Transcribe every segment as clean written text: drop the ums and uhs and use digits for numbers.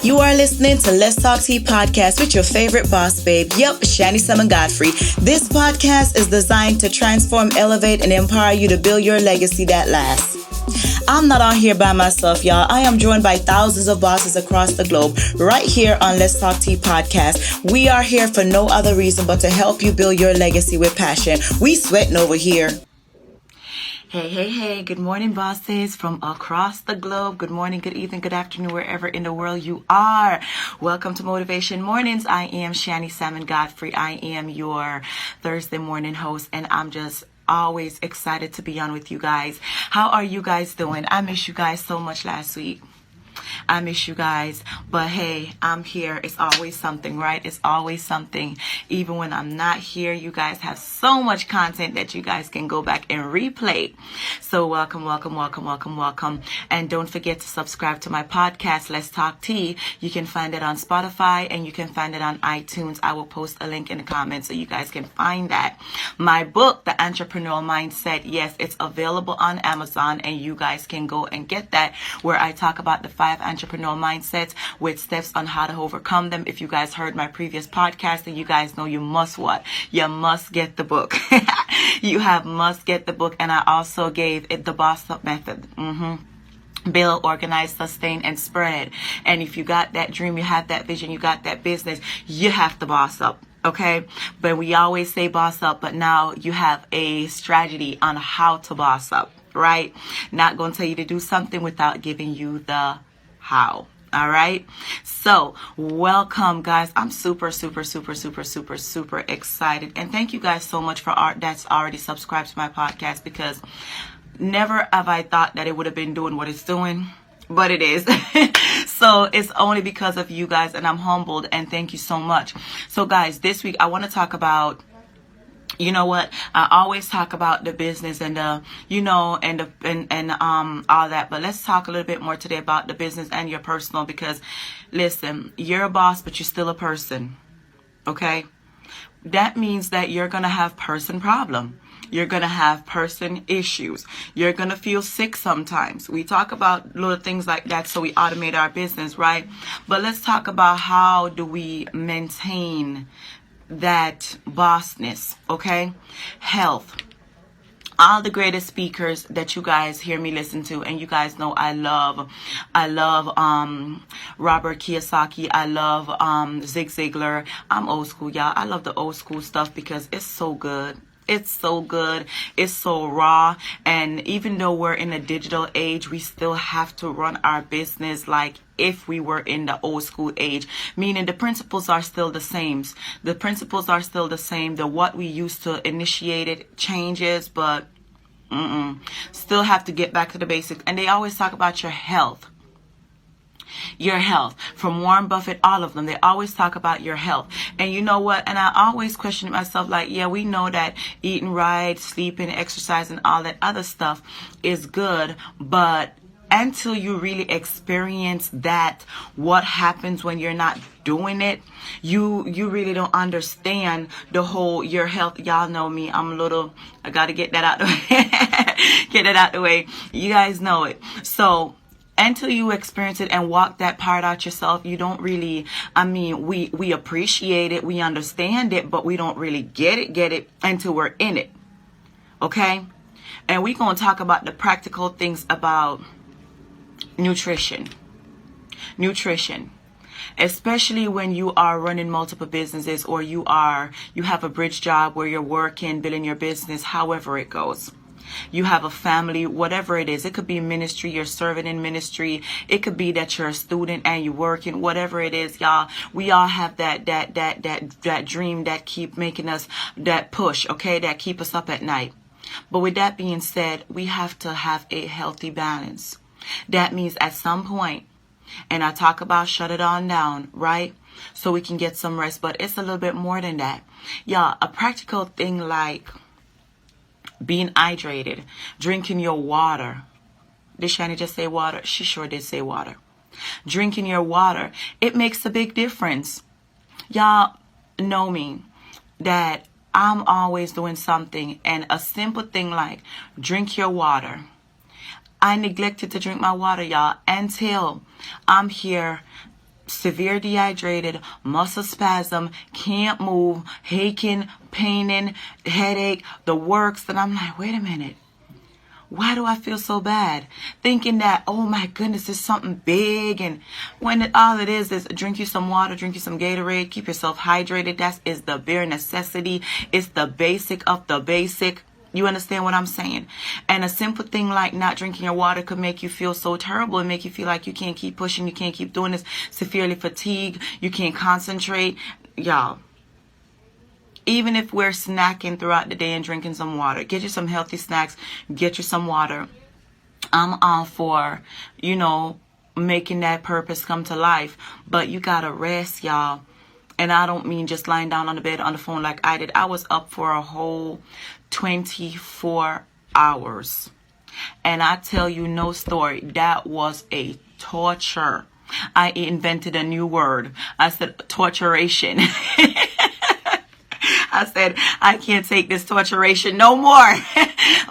You are listening to Let's Talk Tea podcast with your favorite boss babe. Yep, Shani Simon Godfrey. This podcast is designed to transform, elevate, and empower you to build your legacy that lasts. I'm not on here by myself, y'all. I am joined by thousands of bosses across the globe right here on Let's Talk Tea podcast. We are here for no other reason but to help you build your legacy with passion. We sweating over here. Hey, good morning, bosses from across the globe. Good morning, good evening, good afternoon, wherever in the world you are. Welcome to Motivation Mornings. I am Shani Salmon Godfrey. I am your Thursday morning host, and I'm just always excited to be on with you guys. How are you guys doing? I miss you guys so much last week. I miss you guys, but hey, I'm here. It's always something, right? It's always something. Even when I'm not here, you guys have so much content that you guys can go back and replay. So welcome. And don't forget to subscribe to my podcast, Let's Talk Tea. You can find it on Spotify and you can find it on iTunes. I will post a link in the comments so you guys can find that. My book, The Entrepreneurial Mindset, yes, it's available on Amazon and you guys can go and get that, where I talk about the 5 entrepreneurial mindsets with steps on how to overcome them. If you guys heard my previous podcast, then you guys know you must what? You must get the book. You must get the book. And I also gave it the boss up method. Build, organize, sustain, and spread. And if you got that dream, you have that vision, you got that business, you have to boss up. Okay, but we always say boss up, but now you have a strategy on how to boss up, right? Not going to tell you to do something without giving you the how. All right. So welcome, guys. I'm super excited. And thank you guys so much for that's already subscribed to my podcast, because never have I thought that it would have been doing what it's doing, but it is. So it's only because of you guys, and I'm humbled, and thank you so much. So guys, this week I want to talk about, you know what? I always talk about the business and all that, but let's talk a little bit more today about the business and your personal, because listen, you're a boss, but you're still a person. Okay? That means that you're going to have person problem. You're going to have person issues. You're going to feel sick sometimes. We talk about little things like that so we automate our business, right? But let's talk about how do we maintain that bossness, okay? Health. All the greatest speakers that you guys hear me listen to, and you guys know I love Robert Kiyosaki. I love Zig Ziglar. I'm old school, y'all. I love the old school stuff because it's so good. It's so good. It's so raw. And even though we're in a digital age, we still have to run our business like if we were in the old school age, meaning the principles are still the same. The principles are still the same. The what we used to initiate it changes, but still have to get back to the basics. And they always talk about your health. Your health. From Warren Buffett, all of them, they always talk about your health. And you know what? And I always question myself, like, yeah, we know that eating right, sleeping, exercising, all that other stuff is good, but until you really experience that, what happens when you're not doing it, you really don't understand the whole your health. Y'all know me, I gotta get that out the way. Get it out the way. You guys know it. So until you experience it and walk that part out yourself, you don't really, we appreciate it, we understand it, but we don't really get it until we're in it. Okay? And we're going to talk about the practical things about nutrition. Especially when you are running multiple businesses, or you have a bridge job where you're working, building your business, however it goes. You have a family, whatever it is. It could be ministry, you're serving in ministry. It could be that you're a student and you're working, whatever it is, y'all. We all have that dream that keep making us, that push, okay, that keep us up at night. But with that being said, we have to have a healthy balance. That means at some point, and I talk about shut it on down, right? So we can get some rest, but it's a little bit more than that. Y'all, a practical thing like being hydrated, drinking your water. Did Shani just say water? She sure did say water. Drinking your water. It makes a big difference. Y'all know me that I'm always doing something, and a simple thing like drink your water. I neglected to drink my water, y'all, until I'm here severe dehydrated, muscle spasm, can't move, aching, paining, headache, the works. And I'm like, wait a minute. Why do I feel so bad? Thinking that, oh my goodness, there's something big. And when all it is drink you some water, drink you some Gatorade, keep yourself hydrated. That is the bare necessity. It's the basic of the basic. You understand what I'm saying? And a simple thing like not drinking your water could make you feel so terrible and make you feel like you can't keep pushing, you can't keep doing this, severely fatigued, you can't concentrate. Y'all, even if we're snacking throughout the day and drinking some water, get you some healthy snacks, get you some water. I'm all for, making that purpose come to life. But you gotta rest, y'all. And I don't mean just lying down on the bed on the phone like I did. I was up for a whole 24 hours. And I tell you no story. That was a torture. I invented a new word. I said torturation. I said, I can't take this torturation no more.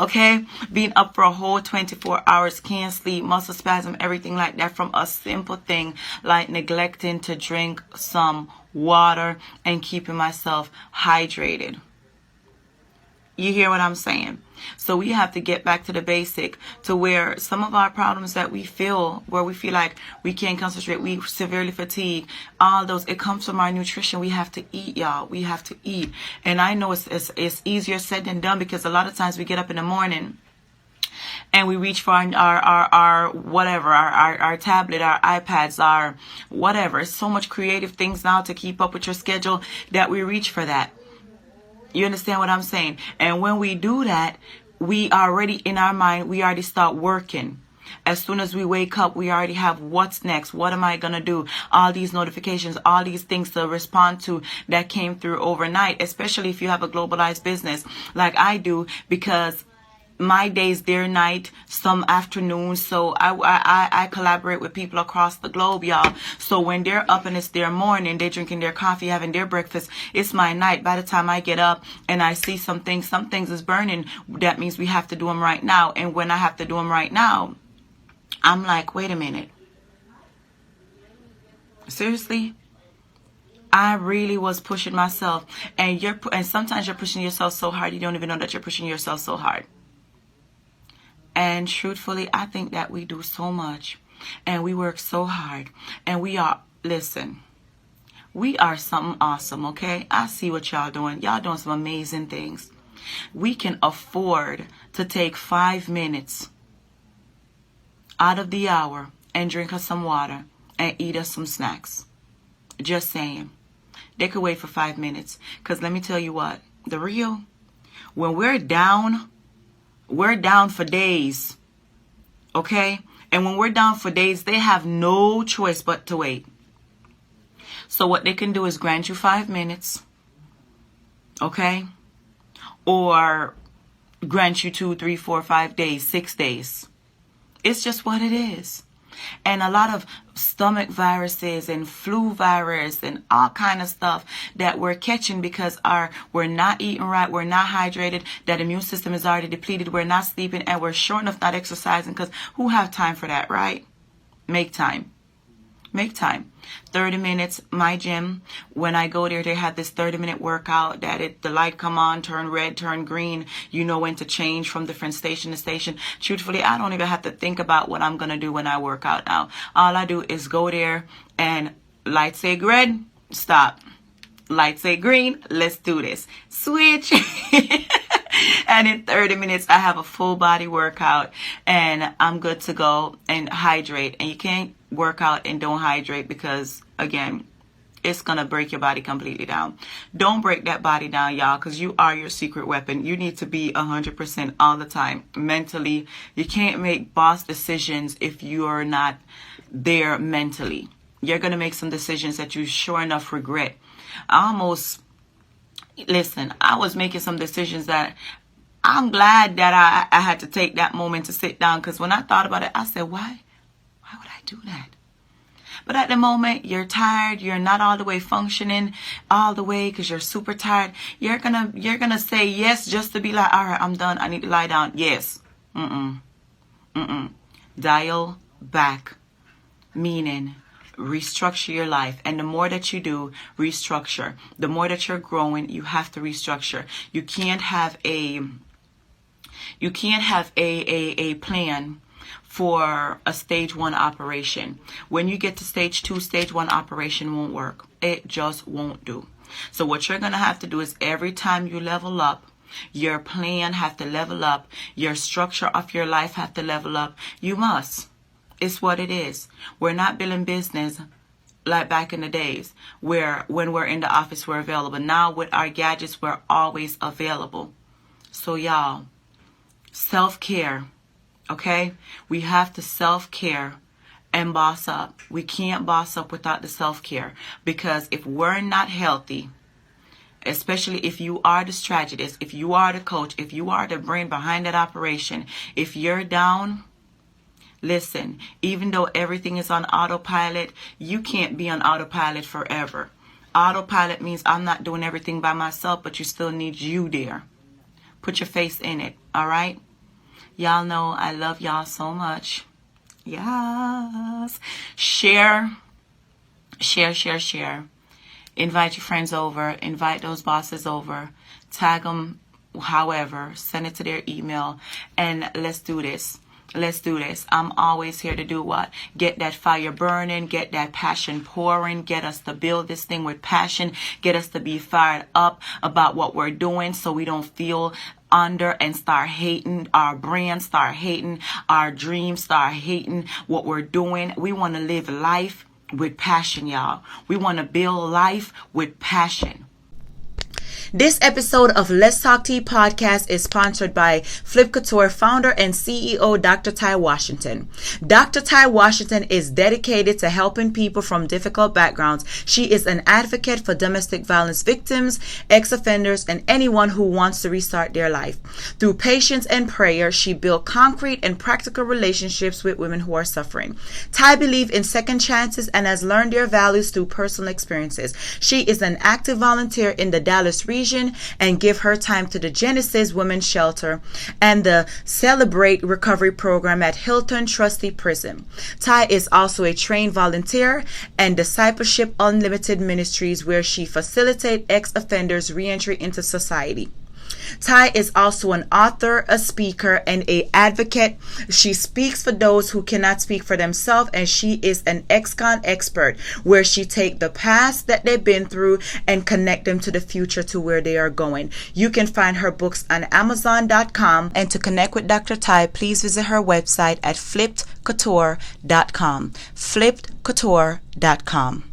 Okay? Being up for a whole 24 hours, can't sleep, muscle spasm, everything like that from a simple thing like neglecting to drink some water and keeping myself hydrated. You hear what I'm saying? So we have to get back to the basic, to where some of our problems that we feel, where we feel like we can't concentrate, we severely fatigue, all those, it comes from our nutrition. We have to eat, y'all. We have to eat. And I know it's easier said than done, because a lot of times we get up in the morning and we reach for our whatever, our tablet, our iPads, our whatever. So much creative things now to keep up with your schedule that we reach for that. You understand what I'm saying? And when we do that, we already, in our mind, we already start working. As soon as we wake up, we already have what's next. What am I going to do? All these notifications, all these things to respond to that came through overnight, especially if you have a globalized business like I do, because my days, their night, some afternoons. So I collaborate with people across the globe, y'all. So when they're up and it's their morning, they're drinking their coffee, having their breakfast, it's my night. By the time I get up and I see some things is burning, that means we have to do them right now. And when I have to do them right now, I'm like, wait a minute. Seriously? I really was pushing myself. And sometimes you're pushing yourself so hard, you don't even know that you're pushing yourself so hard. And truthfully, I think that we do so much and we work so hard, and we are something awesome, okay? I see what y'all doing. Y'all doing some amazing things. We can afford to take 5 minutes out of the hour and drink us some water and eat us some snacks. Just saying. They could wait for 5 minutes, because let me tell you what, when we're down for days, okay? And when we're down for days, they have no choice but to wait. So what they can do is grant you 5 minutes, okay? Or grant you 2, 3, 4, 5 days, 6 days. It's just what it is. And a lot of stomach viruses and flu virus and all kind of stuff that we're catching because we're not eating right, we're not hydrated, that immune system is already depleted, we're not sleeping, and we're sure enough not exercising, because who have time for that, right? Make time. 30 minutes, my gym, when I go there, they have this 30-minute workout that the light come on, turn red, turn green. You know when to change from different station to station. Truthfully, I don't even have to think about what I'm going to do when I work out now. All I do is go there and light say red, stop. Light say green, let's do this. Switch. And in 30 minutes, I have a full body workout and I'm good to go and hydrate. And you can't work out and don't hydrate, because, again, it's going to break your body completely down. Don't break that body down, y'all, because you are your secret weapon. You need to be 100% all the time. Mentally, you can't make boss decisions if you are not there mentally. You're going to make some decisions that you sure enough regret. I was making some decisions that I'm glad that I had to take that moment to sit down, because when I thought about it, I said, why would I do that? But at the moment, you're tired, you're not all the way functioning all the way because you're super tired. You're gonna say yes just to be like, all right, I'm done, I need to lie down. Yes. Dial back. Meaning, restructure your life. And the more that you do restructure, the more that you're growing, you have to restructure. You can't have a plan for a stage 1 operation. When you get to stage 2, stage 1 operation won't work. It just won't do. So what you're going to have to do is every time you level up, your plan have to level up. Your structure of your life have to level up. You must. It's what it is. We're not building business like back in the days where when we're in the office we're available. Now with our gadgets we're always available. So y'all, self-care, okay? We have to self-care and boss up. We can't boss up without the self-care, because if we're not healthy, especially if you are the strategist, if you are the coach, if you are the brain behind that operation, if you're down, listen, even though everything is on autopilot, you can't be on autopilot forever. Autopilot means I'm not doing everything by myself, but you still need you there. Put your face in it, all right? Y'all know I love y'all so much. Yes. Share. Invite your friends over. Invite those bosses over. Tag them however. Send it to their email. And let's do this. Let's do this. I'm always here to do what? Get that fire burning. Get that passion pouring. Get us to build this thing with passion. Get us to be fired up about what we're doing so we don't feel under and start hating our brand, start hating our dreams, start hating what we're doing. We want to live life with passion, y'all. We want to build life with passion. This episode of Let's Talk Tea podcast is sponsored by Flip Couture founder and CEO Dr. Ty Washington. Dr. Ty Washington is dedicated to helping people from difficult backgrounds. She is an advocate for domestic violence victims, ex-offenders, and anyone who wants to restart their life. Through patience and prayer, she built concrete and practical relationships with women who are suffering. Ty believes in second chances and has learned their values through personal experiences. She is an active volunteer in the Dallas region and give her time to the Genesis Women's Shelter and the Celebrate Recovery Program at Hilton Trustee Prison. Ty is also a trained volunteer and Discipleship Unlimited Ministries, where she facilitates ex-offenders re-entry into society. Ty is also an author, a speaker, and an advocate. She speaks for those who cannot speak for themselves, and she is an ex-con expert, where she takes the past that they've been through and connect them to the future, to where they are going. You can find her books on Amazon.com, and to connect with Dr. Ty, please visit her website at flippedcouture.com. flippedcouture.com.